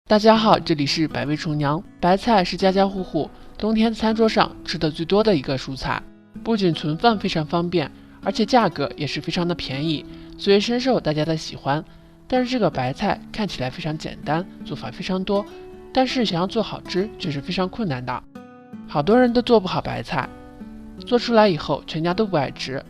大家好，这里是百味厨娘。白菜是家家户户冬天餐桌上吃的最多的一个蔬菜，不仅存放非常方便，而且价格也是非常的便宜，所以深受大家的喜欢。但是这个白菜看起来非常简单，做法非常多，但是想要做好吃却是非常困难的。好多人都做不好白菜，做出来以后全家都不爱吃。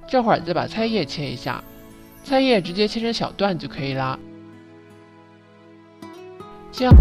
这会儿再把菜叶切一下，菜叶直接切成小段就可以啦。这样。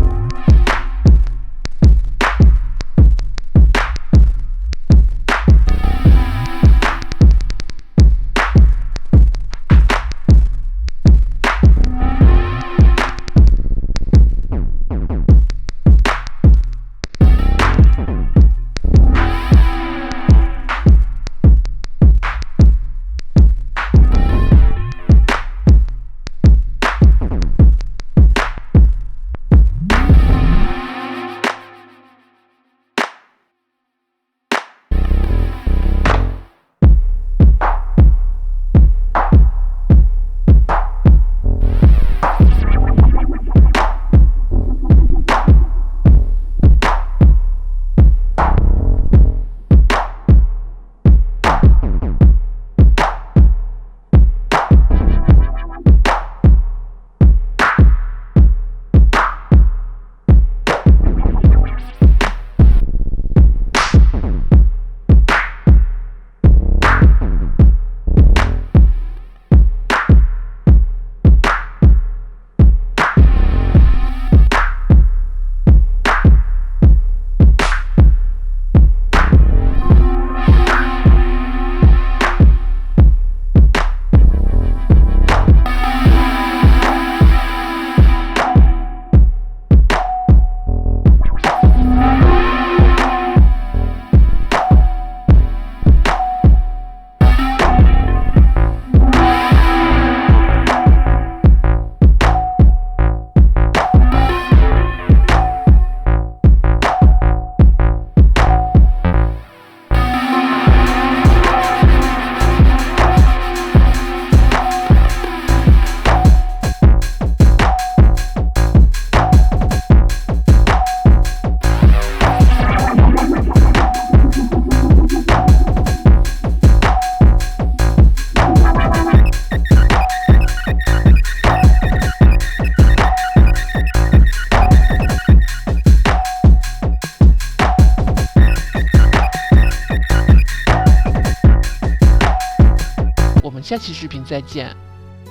我们下期视频再见。